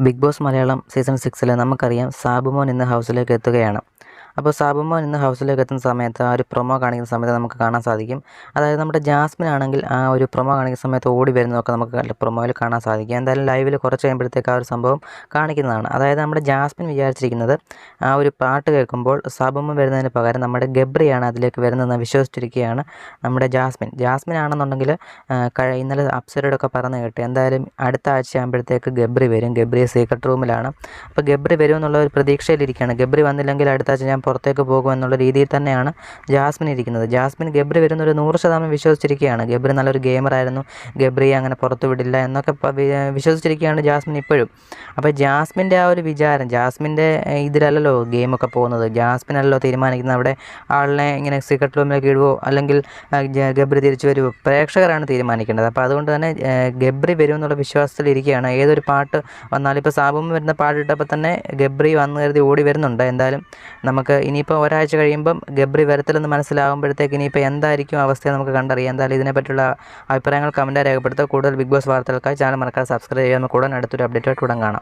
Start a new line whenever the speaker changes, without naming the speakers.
Big boss Malayalam season 6 നമുക്കറിയാം സാബുമോൻ ഇന്ന് ഹൗസിലേക്ക് എത്തുകയാണ്. അപ്പോൾ സാബുമോൻ ഇന്ന് ഹൗസിലേക്ക് എത്തുന്ന സമയത്ത് ആ ഒരു പ്രൊമോ കാണിക്കുന്ന സമയത്ത് നമുക്ക് കാണാൻ സാധിക്കും. അതായത് നമ്മുടെ ജാസ്മിൻ ആണെങ്കിൽ ആ ഒരു പ്രൊമോ കാണിക്കുന്ന സമയത്ത് ഓടി വരുന്നതൊക്കെ നമുക്ക് പ്രൊമോയിൽ കാണാൻ സാധിക്കും. എന്തായാലും ലൈവിൽ കുറച്ച് കഴിയുമ്പോഴത്തേക്ക് ആ ഒരു സംഭവം കാണിക്കുന്നതാണ്. അതായത് നമ്മുടെ ജാസ്മിൻ വിചാരിച്ചിരിക്കുന്നത് ആ ഒരു പാട്ട് കേൾക്കുമ്പോൾ സാബുമോൻ വരുന്നതിന് പകരം നമ്മുടെ ഗബ്രിയാണ് അതിലേക്ക് വരുന്നതെന്ന് വിശ്വസിച്ചിരിക്കുകയാണ് നമ്മുടെ ജാസ്മിൻ ആണെന്നുണ്ടെങ്കിൽ ഇന്നലെ അപ്സരയോടൊക്കെ പറഞ്ഞു കേട്ട് എന്തായാലും അടുത്ത ആഴ്ച ആകുമ്പോഴത്തേക്ക് ഗബ്രി വരും. ഗബ്രി സീക്രട്ട് റൂമിലാണ്. അപ്പോൾ ഗബ്രി വരും എന്നുള്ള ഒരു പ്രതീക്ഷയിലിരിക്കുകയാണ്. ഗബ്രി വന്നില്ലെങ്കിൽ അടുത്ത ആഴ്ച ഞാൻ പുറത്തേക്ക് പോകും എന്നുള്ള രീതിയിൽ തന്നെയാണ് ജാസ്മിൻ ഇരിക്കുന്നത്. ജാസ്മിൻ ഗബ്രി വരുന്നൊരു 100% വിശ്വസിച്ചിരിക്കുകയാണ്. ഗബ്രി നല്ലൊരു ഗെയിമറായിരുന്നു, ഗബ്രി അങ്ങനെ പുറത്തു വിടില്ല എന്നൊക്കെ വിശ്വസിച്ചിരിക്കുകയാണ് ജാസ്മിൻ ഇപ്പോഴും. അപ്പോൾ ജാസ്മിൻ്റെ ആ ഒരു വിചാരം, ജാസ്മിൻ്റെ ഇതിലല്ലല്ലോ ഗെയിമൊക്കെ പോകുന്നത്. ജാസ്മിനല്ലോ തീരുമാനിക്കുന്നത് അവിടെ ആളിനെ ഇങ്ങനെ സീക്രട്ട് റൂമിലേക്ക് ഇടുവോ അല്ലെങ്കിൽ ഗബ്രി തിരിച്ചു വരുമോ, പ്രേക്ഷകരാണ് തീരുമാനിക്കേണ്ടത്. അപ്പോൾ അതുകൊണ്ട് തന്നെ ഗബ്രി വരുമെന്നുള്ള വിശ്വാസത്തിലിരിക്കുകയാണ്. ഏതൊരു പാട്ട് വന്നാലും ഇപ്പോൾ സാബുമോൻ വരുന്ന പാട്ട് ഇട്ടപ്പോൾ തന്നെ ഗബ്രി വന്നു കരുതി ഓടി വരുന്നുണ്ട്. എന്തായാലും നമുക്ക് ഇനിയിപ്പോൾ ഒരാഴ്ച കഴിയുമ്പം ഗബ്രി വരത്തില്ലെന്ന് മനസ്സിലാകുമ്പോഴത്തേക്ക് ഇനിയിപ്പോൾ എന്തായിരിക്കും അവസ്ഥ നമുക്ക് കണ്ടറിയാം. എന്തായാലും ഇതിനെപ്പറ്റിയുള്ള അഭിപ്രായങ്ങൾ കമൻറ്റായി രേഖപ്പെടുത്തുക. കൂടുതൽ ബിഗ് ബോസ് വാർത്തകൾക്കായി ചാനൽ മറക്കാതെ സബ്സ്ക്രൈബ് ചെയ്യുക. നമുക്ക് ഉടൻ അടുത്തൊരു അപ്ഡേറ്റായിട്ട് ഉടൻ കാണാം.